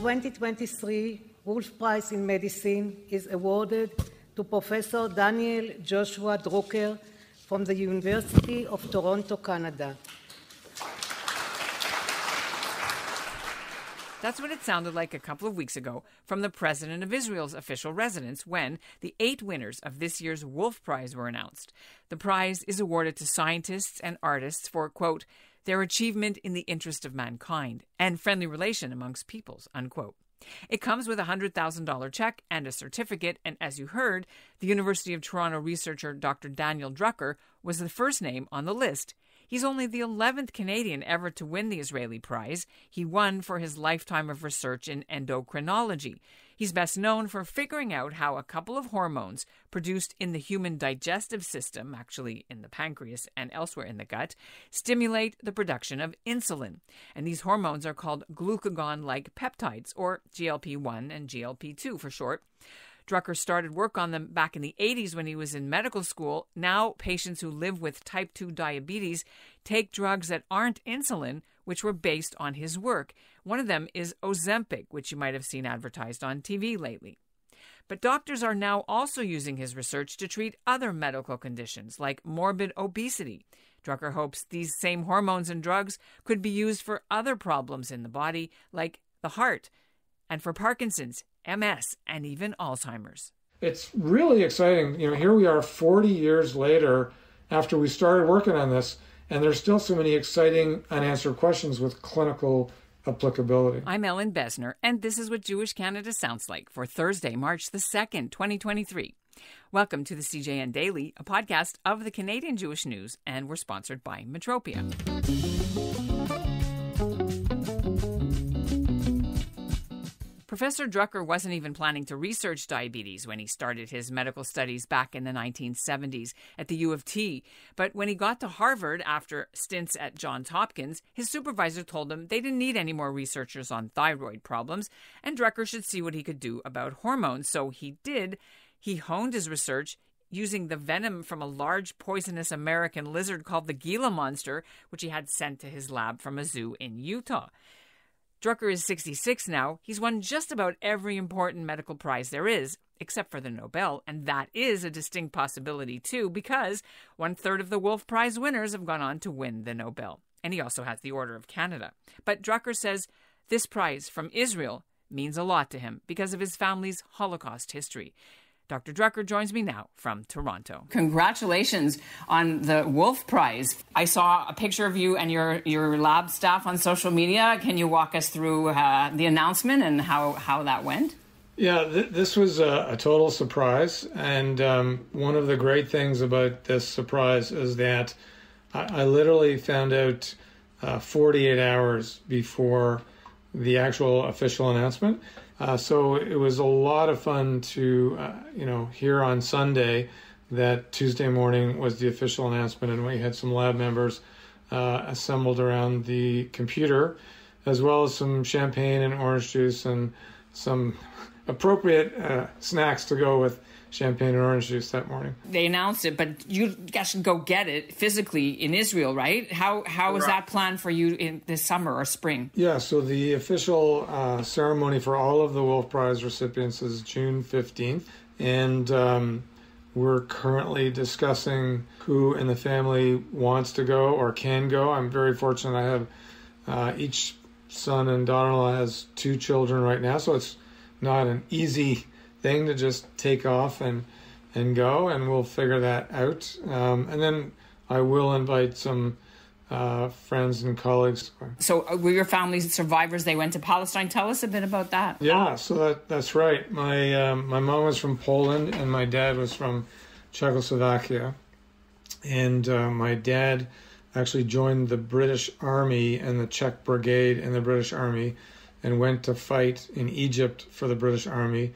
2023 Wolf Prize in Medicine is awarded to Professor Daniel Joshua Drucker from the University of Toronto, Canada. That's what it sounded like a couple of weeks ago from the president of Israel's official residence when the 8 winners of this year's Wolf Prize were announced. The prize is awarded to scientists and artists for, quote, their achievement in the interest of mankind and friendly relation amongst peoples, unquote. It comes with a $100,000 check and a certificate, and as you heard, the University of Toronto researcher Dr. Daniel Drucker was the first name on the list. He's only the 11th Canadian ever to win the Israeli prize. He won for his lifetime of research in endocrinology. He's best known for figuring out how a couple of hormones produced in the human digestive system, actually in the pancreas and elsewhere in the gut, stimulate the production of insulin. And these hormones are called glucagon-like peptides, or GLP-1 and GLP-2 for short. Drucker started work on them back in the 80s when he was in medical school. Now, patients who live with type 2 diabetes take drugs that aren't insulin, which were based on his work. One of them is Ozempic, which you might have seen advertised on TV lately. But doctors are now also using his research to treat other medical conditions, like morbid obesity. Drucker hopes these same hormones and drugs could be used for other problems in the body, like the heart, and for Parkinson's, MS, and even Alzheimer's. It's really exciting. Here we are 40 years later after we started working on this, and there's still so many exciting unanswered questions with clinical applicability. I'm Ellen Besner, and this is what Jewish Canada sounds like for Thursday, March the 2nd, 2023. Welcome to the CJN Daily, a podcast of the Canadian Jewish News, and we're sponsored by Metropia. Professor Drucker wasn't even planning to research diabetes when he started his medical studies back in the 1970s at the U of T. But when he got to Harvard after stints at Johns Hopkins, his supervisor told him they didn't need any more researchers on thyroid problems, and Drucker should see what he could do about hormones. So he did. He honed his research using the venom from a large poisonous American lizard called the Gila monster, which he had sent to his lab from a zoo in Utah. Drucker is 66 now. He's won just about every important medical prize there is, except for the Nobel, and that is a distinct possibility too, because 1/3 of the Wolf Prize winners have gone on to win the Nobel. And he also has the Order of Canada. But Drucker says this prize from Israel means a lot to him because of his family's Holocaust history. Dr. Drucker joins me now from Toronto. Congratulations on the Wolf Prize. I saw a picture of you and your lab staff on social media. Can you walk us through the announcement and how that went? Yeah, this was a total surprise. And one of the great things about this surprise is that I literally found out 48 hours before the actual official announcement. So it was a lot of fun to, hear on Sunday that Tuesday morning was the official announcement, and we had some lab members assembled around the computer, as well as some champagne and orange juice and some appropriate snacks to go with champagne and orange juice that morning. They announced it, but you guys can go get it physically in Israel, right? How is that planned for you in this summer or spring? Yeah, so the official ceremony for all of the Wolf Prize recipients is June 15th, and we're currently discussing who in the family wants to go or can go. I'm very fortunate. I have each son and daughter-in-law has 2 children right now, so it's not an easy thing to just take off and go, and we'll figure that out. And then I will invite some friends and colleagues. So were your family survivors? They went to Palestine. Tell us a bit about that. Yeah, so that's right. My mom was from Poland and my dad was from Czechoslovakia. And my dad actually joined the British Army and the Czech Brigade in the British Army and went to fight in Egypt for the British Army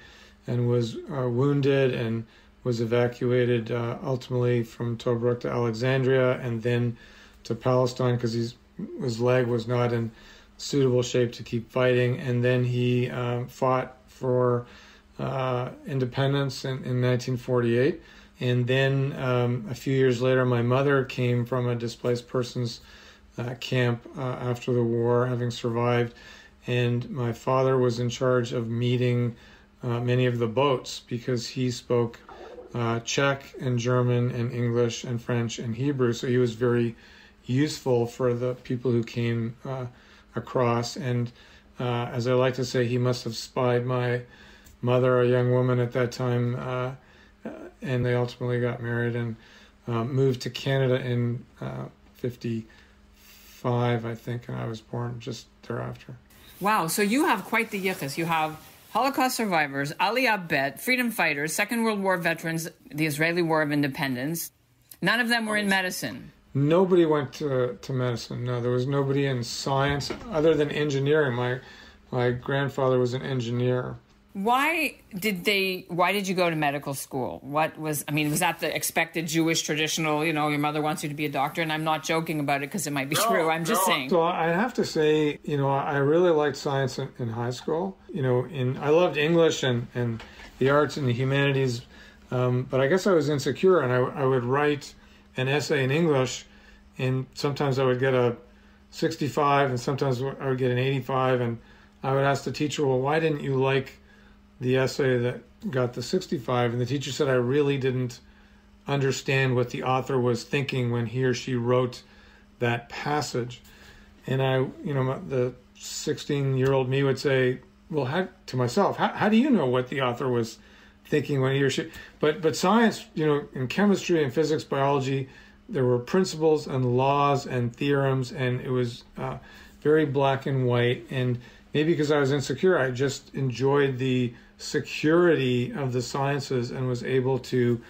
and was wounded and was evacuated ultimately from Tobruk to Alexandria and then to Palestine because his leg was not in suitable shape to keep fighting. And then he fought for independence in 1948. And then a few years later, my mother came from a displaced persons camp after the war, having survived. and my father was in charge of meeting many of the boats because he spoke Czech and German and English and French and Hebrew. So he was very useful for the people who came across. And as I like to say, he must have spied my mother, a young woman at that time, and they ultimately got married and moved to Canada in 55, I think, and I was born just thereafter. Wow, so you have quite the yichus. You have Holocaust survivors, Aliyah Bet, freedom fighters, Second World War veterans, the Israeli War of Independence. None of them were in medicine. Nobody went to medicine. No, there was nobody in science other than engineering. My grandfather was an engineer. Why did you go to medical school? Was that the expected Jewish traditional, your mother wants you to be a doctor? And I'm not joking about it because it might be true. I'm just saying. So I have to say, I really liked science in high school. I loved English and the arts and the humanities. But I guess I was insecure, and I would write an essay in English, and sometimes I would get a 65 and sometimes I would get an 85. And I would ask the teacher, well, why didn't you like the essay that got the 65? And the teacher said I really didn't understand what the author was thinking when he or she wrote that passage. And the 16-year-old me would say, well, to myself, how do you know what the author was thinking when he or she? But science, in chemistry and physics, biology, there were principles and laws and theorems, and it was very black and white. And maybe because I was insecure, I just enjoyed the security of the sciences and was able to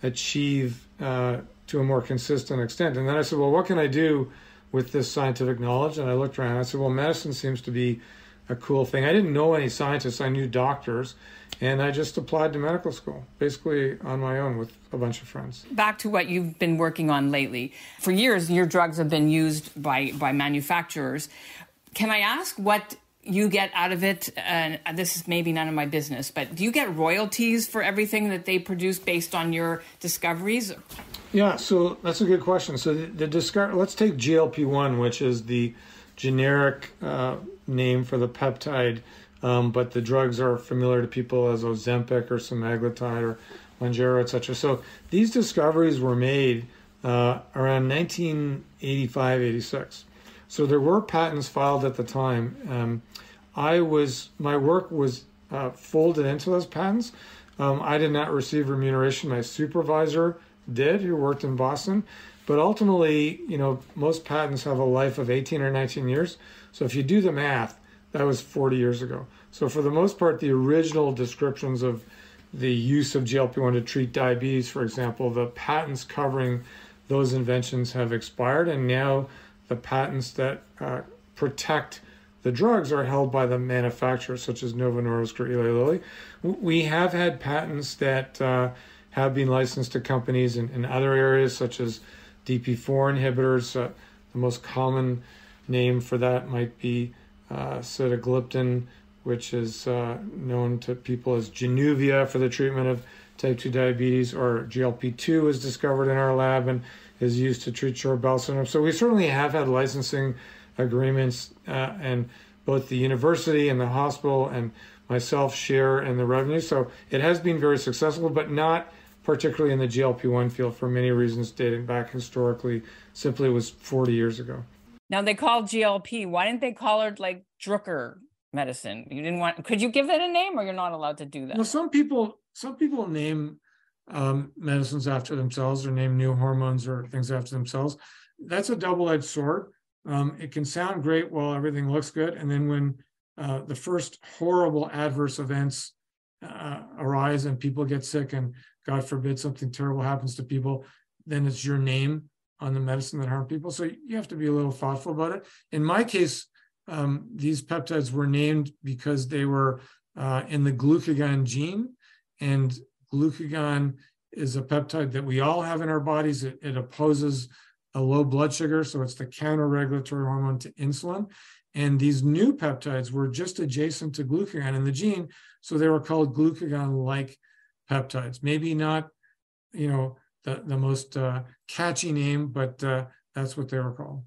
achieve to a more consistent extent. And then I said, well, what can I do with this scientific knowledge? And I looked around and I said, well, medicine seems to be a cool thing. I didn't know any scientists. I knew doctors. And I just applied to medical school, basically on my own with a bunch of friends. Back to what you've been working on lately. For years, your drugs have been used by manufacturers. Can I ask what you get out of it? And this is maybe none of my business, but do you get royalties for everything that they produce based on your discoveries? Yeah, so that's a good question. So let's take GLP-1, which is the generic name for the peptide, but the drugs are familiar to people as Ozempic or semaglutide or Mounjaro, etc. So these discoveries were made around 1985, 86. So there were patents filed at the time. My work was folded into those patents. I did not receive remuneration. My supervisor did, who worked in Boston. But ultimately, most patents have a life of 18 or 19 years. So if you do the math, that was 40 years ago. So for the most part, the original descriptions of the use of GLP-1 to treat diabetes, for example, the patents covering those inventions have expired, and now the patents that protect the drugs are held by the manufacturers, such as Novo Nordisk or Eli Lilly. We have had patents that have been licensed to companies in other areas, such as DP4 inhibitors. The most common name for that might be sitagliptin, which is known to people as Januvia for the treatment of type 2 diabetes, or GLP-2 was discovered in our lab and is used to treat short bowel syndrome. So we certainly have had licensing agreements, and both the university and the hospital and myself share in the revenue. So it has been very successful, but not particularly in the GLP-1 field for many reasons dating back historically. Simply it was 40 years ago. Now they call GLP. Why didn't they call it like Drucker medicine? You didn't want, could you give it a name, or you're not allowed to do that? Well, some people name medicines after themselves, or name new hormones or things after themselves. That's a double-edged sword. It can sound great while everything looks good, and then when the first horrible adverse events arise and people get sick, and God forbid something terrible happens to people, then it's your name on the medicine that harm people. So you have to be a little thoughtful about it. In my case, these peptides were named because they were in the glucagon gene, and glucagon is a peptide that we all have in our bodies. It opposes a low blood sugar, so it's the counter-regulatory hormone to insulin. And these new peptides were just adjacent to glucagon in the gene, so they were called glucagon-like peptides. Maybe not, the most catchy name, but that's what they were called.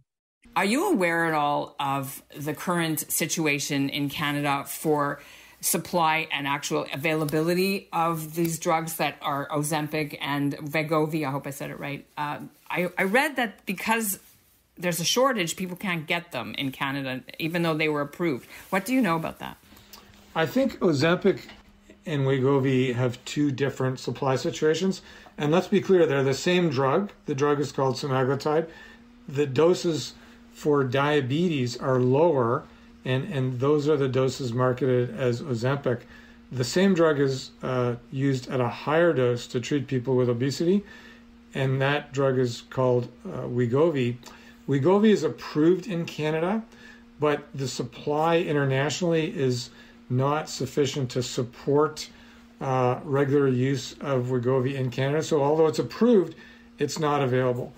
Are you aware at all of the current situation in Canada for supply and actual availability of these drugs that are Ozempic and Wegovy? I hope I said it right. I read that because there's a shortage, people can't get them in Canada, even though they were approved. What do you know about that? I think Ozempic and Wegovy have two different supply situations. And let's be clear, they're the same drug. The drug is called semaglutide. The doses for diabetes are lower, and those are the doses marketed as Ozempic. The same drug is used at a higher dose to treat people with obesity, and that drug is called Wegovy. Wegovy is approved in Canada, but the supply internationally is not sufficient to support regular use of Wegovy in Canada. So although it's approved, it's not available.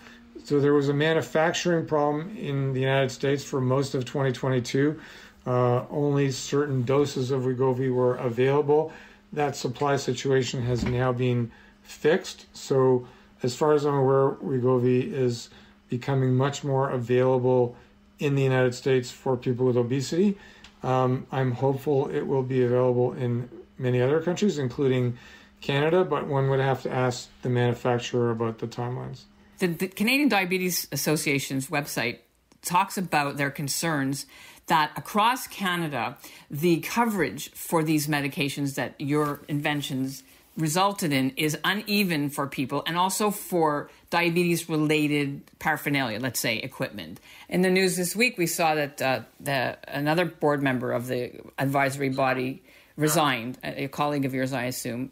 So there was a manufacturing problem in the United States for most of 2022. Only certain doses of Wegovy were available. That supply situation has now been fixed. So as far as I'm aware, Wegovy is becoming much more available in the United States for people with obesity. I'm hopeful it will be available in many other countries, including Canada, but one would have to ask the manufacturer about the timelines. The Canadian Diabetes Association's website talks about their concerns that across Canada, the coverage for these medications that your inventions resulted in is uneven for people, and also for diabetes-related paraphernalia, let's say equipment. In the news this week, we saw that another board member of the advisory body resigned, a colleague of yours, I assume,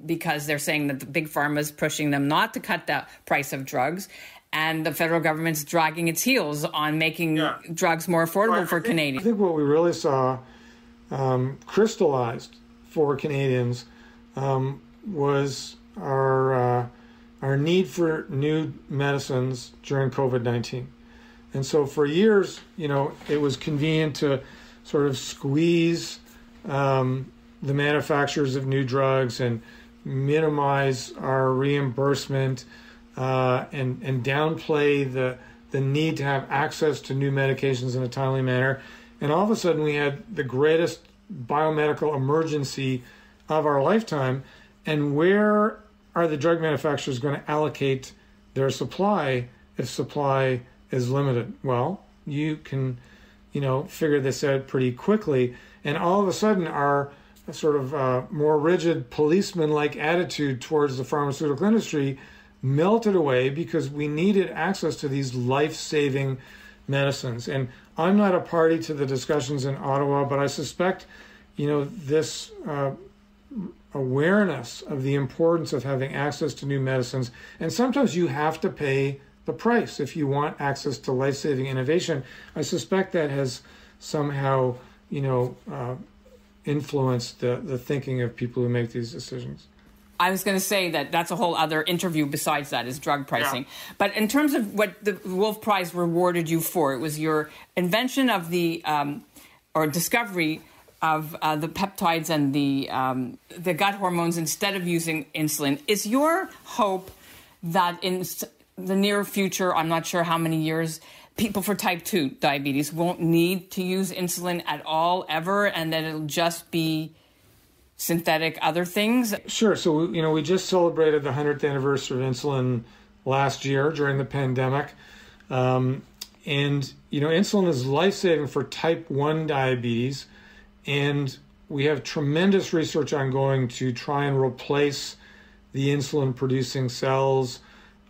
because they're saying that the big pharma is pushing them not to cut the price of drugs, and the federal government's dragging its heels on making drugs more affordable for Canadians. I think what we really saw crystallized for Canadians was our need for new medicines during COVID-19. And so for years, it was convenient to sort of squeeze the manufacturers of new drugs and minimize our reimbursement and downplay the need to have access to new medications in a timely manner. And all of a sudden we had the greatest biomedical emergency of our lifetime. And where are the drug manufacturers going to allocate their supply if supply is limited? Well, you can, figure this out pretty quickly. And all of a sudden, our sort of more rigid policeman-like attitude towards the pharmaceutical industry melted away because we needed access to these life-saving medicines. And I'm not a party to the discussions in Ottawa, but I suspect, this awareness of the importance of having access to new medicines, and sometimes you have to pay the price if you want access to life-saving innovation. I suspect that has somehow influence the thinking of people who make these decisions. I was going to say that's a whole other interview besides that, is drug pricing. Yeah. But in terms of what the Wolf Prize rewarded you for, it was your invention of the, or discovery of the peptides and the gut hormones instead of using insulin. Is your hope that in the near future, I'm not sure how many years, people for type 2 diabetes won't need to use insulin at all, ever, and that it'll just be synthetic other things? Sure. So, we just celebrated the 100th anniversary of insulin last year during the pandemic. And, insulin is life-saving for type 1 diabetes. And we have tremendous research ongoing to try and replace the insulin-producing cells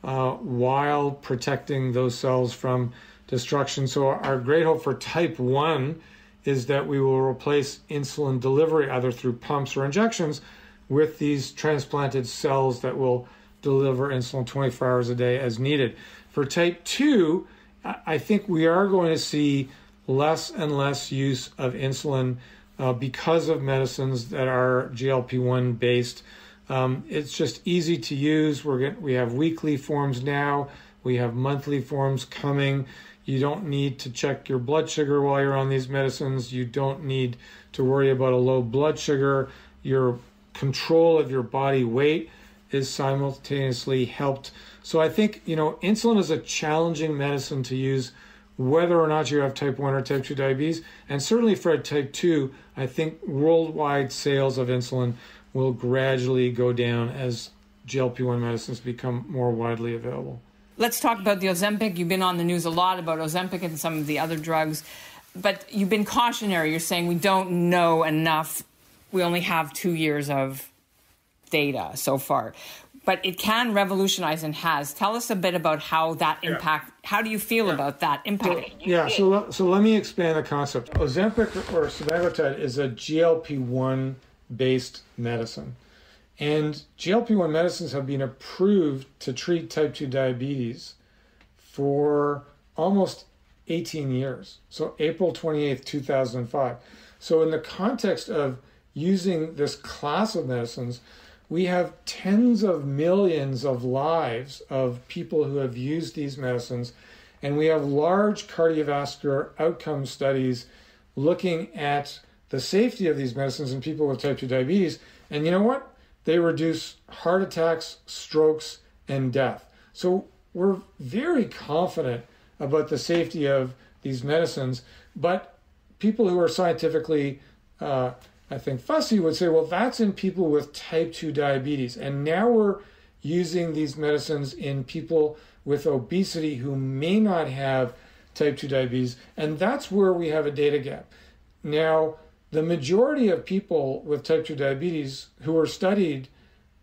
while protecting those cells from destruction. So our great hope for type 1 is that we will replace insulin delivery either through pumps or injections with these transplanted cells that will deliver insulin 24 hours a day as needed. For type 2, I think we are going to see less and less use of insulin because of medicines that are GLP-1 based. It's just easy to use. We have weekly forms now. We have monthly forms coming. You don't need to check your blood sugar while you're on these medicines. You don't need to worry about a low blood sugar. Your control of your body weight is simultaneously helped. So I think, insulin is a challenging medicine to use whether or not you have type 1 or type 2 diabetes. And certainly for type 2, I think worldwide sales of insulin will gradually go down as GLP-1 medicines become more widely available. Let's talk about the Ozempic. You've been on the news a lot about Ozempic and some of the other drugs, but you've been cautionary. You're saying we don't know enough. We only have 2 years of data so far, but it can revolutionize and has. Tell us a bit about how that impact, how do you feel about that impact? So let me expand the concept. Ozempic or semaglutide is a GLP-1 based medicine. And GLP-1 medicines have been approved to treat type 2 diabetes for almost 18 years. So April 28th, 2005. So in the context of using this class of medicines, we have tens of millions of lives of people who have used these medicines. And we have large cardiovascular outcome studies looking at the safety of these medicines in people with type 2 diabetes. And you know what? They reduce heart attacks, strokes, and death. So we're very confident about the safety of these medicines, but people who are scientifically, I think, fussy would say, well, that's in people with type 2 diabetes. And now we're using these medicines in people with obesity who may not have type 2 diabetes, and that's where we have a data gap. Now, the majority of people with type 2 diabetes who were studied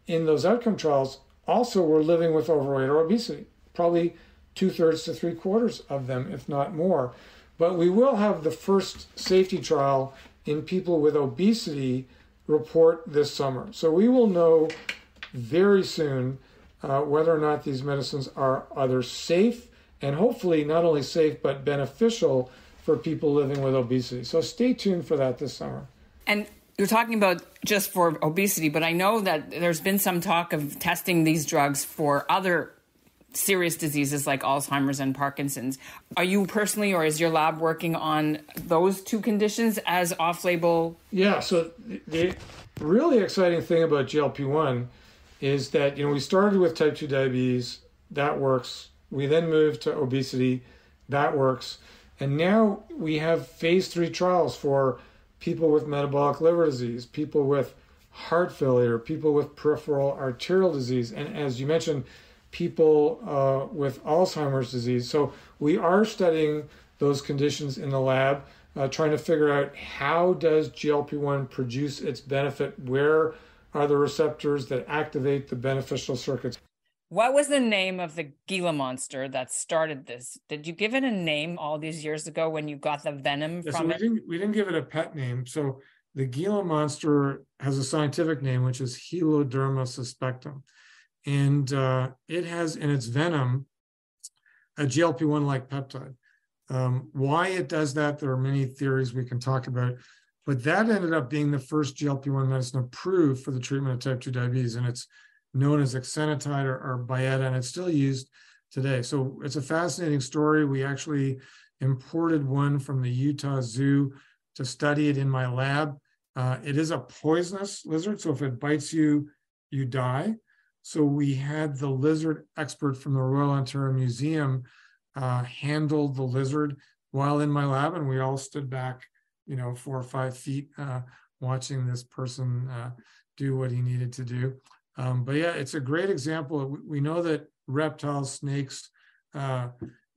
in those outcome trials also were living with overweight or obesity, probably 2/3 to 3/4 of them, if not more. But we will have the first safety trial in people with obesity report this summer. So we will know very soon whether or not these medicines are either safe and hopefully not only safe but beneficial for people living with obesity. So stay tuned for that this summer. And you're talking about just for obesity, but I know that there's been some talk of testing these drugs for other serious diseases like Alzheimer's and Parkinson's. Are you personally, or is your lab working on those two conditions as off-label? Yeah, so the really exciting thing about GLP-1 is that, we started with type 2 diabetes, that works. We then moved to obesity, that works. And now we have phase 3 trials for people with metabolic liver disease, people with heart failure, people with peripheral arterial disease, and as you mentioned, people with Alzheimer's disease. So we are studying those conditions in the lab, trying to figure out how does GLP-1 produce its benefit, where are the receptors that activate the beneficial circuits. What was the name of the Gila monster that started this? Did you give it a name all these years ago when you got the venom from it? We didn't give it a pet name. So the Gila monster has a scientific name, which is Heloderma suspectum. And it has in its venom a GLP-1-like peptide. Why it does that, there are many theories we can talk about, but that ended up being the first GLP-1 medicine approved for the treatment of type 2 diabetes, and it's known as exenatide or Byetta, and it's still used today. So it's a fascinating story. We actually imported one from the Utah Zoo to study it in my lab. It is a poisonous lizard, so if it bites you, you die. So we had the lizard expert from the Royal Ontario Museum handle the lizard while in my lab, and we all stood back, 4 or 5 feet watching this person do what he needed to do. But yeah, it's a great example. We know that reptiles, snakes,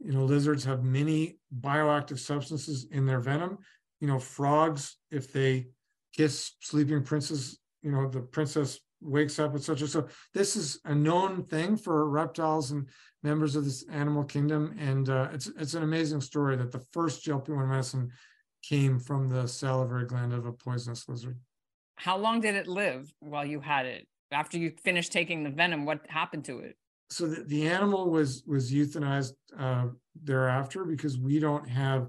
lizards have many bioactive substances in their venom. Frogs, if they kiss sleeping princess, the princess wakes up, etc. So this is a known thing for reptiles and members of this animal kingdom. And it's an amazing story that the first GLP-1 medicine came from the salivary gland of a poisonous lizard. How long did it live while you had it? After you finished taking the venom, what happened to it? So the animal was euthanized thereafter because we don't have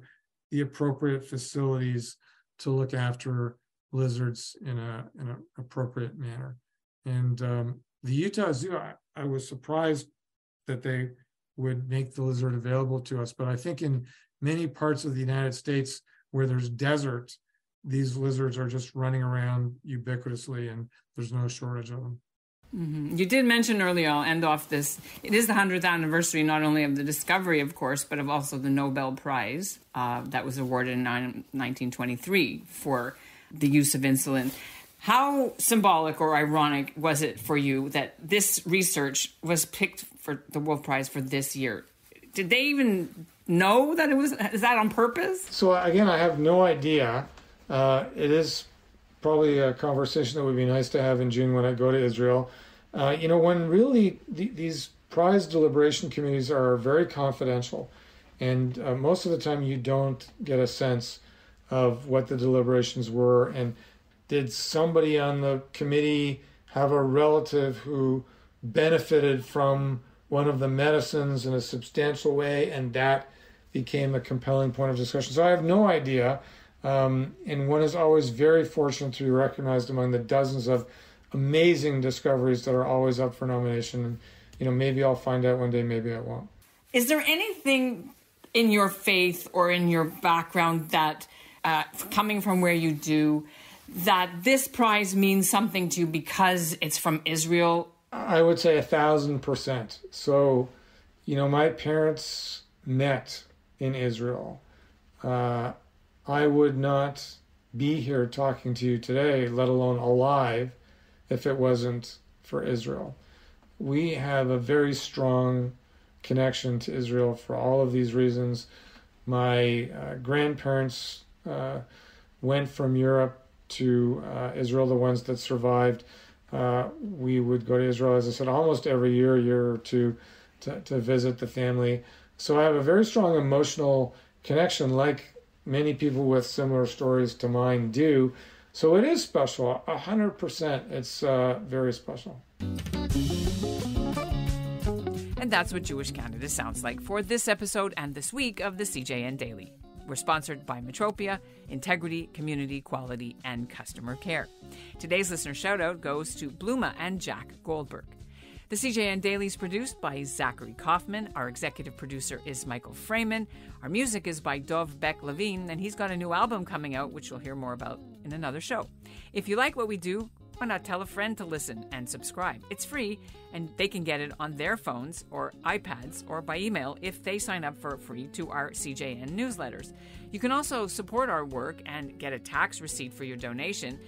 the appropriate facilities to look after lizards in an appropriate manner. And the Utah Zoo, I was surprised that they would make the lizard available to us. But I think in many parts of the United States where there's desert, these lizards are just running around ubiquitously and there's no shortage of them. You did mention earlier, I'll end off this, it is the 100th anniversary not only of the discovery, of course, but of also the Nobel Prize that was awarded in 1923 for the use of insulin. How symbolic or ironic was it for you that this research was picked for the Wolf Prize for this year? Did they even know that is that on purpose? So again, I have no idea. It is probably a conversation that would be nice to have in June when I go to Israel. When really these prize deliberation committees are very confidential, and most of the time you don't get a sense of what the deliberations were, and did somebody on the committee have a relative who benefited from one of the medicines in a substantial way, and that became a compelling point of discussion. So I have no idea. And one is always very fortunate to be recognized among the dozens of amazing discoveries that are always up for nomination. And, maybe I'll find out one day, maybe I won't. Is there anything in your faith or in your background that, coming from where you do, that this prize means something to you because it's from Israel? I would say 1,000%. So, my parents met in Israel. I would not be here talking to you today, let alone alive, if it wasn't for Israel. We have a very strong connection to Israel for all of these reasons. My grandparents went from Europe to Israel, the ones that survived. We would go to Israel, as I said, almost every year or two to visit the family. So I have a very strong emotional connection, like many people with similar stories to mine do. So it is special, 100%. It's very special. And that's what Jewish Canada sounds like for this episode and this week of the CJN Daily. We're sponsored by Metropia, Integrity, Community, Quality, and Customer Care. Today's listener shout-out goes to Bluma and Jack Goldberg. The CJN Daily is produced by Zachary Kaufman. Our executive producer is Michael Freeman. Our music is by Dov Beck-Levine, and he's got a new album coming out, which you'll hear more about in another show. If you like what we do, why not tell a friend to listen and subscribe? It's free, and they can get it on their phones or iPads or by email if they sign up for free to our CJN newsletters. You can also support our work and get a tax receipt for your donation.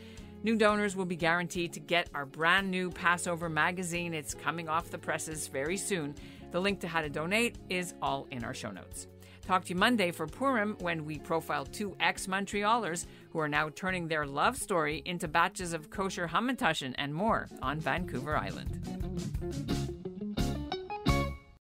New donors will be guaranteed to get our brand new Passover magazine. It's coming off the presses very soon. The link to how to donate is all in our show notes. Talk to you Monday for Purim, when we profile 2 ex-Montrealers who are now turning their love story into batches of kosher hamantaschen and more on Vancouver Island.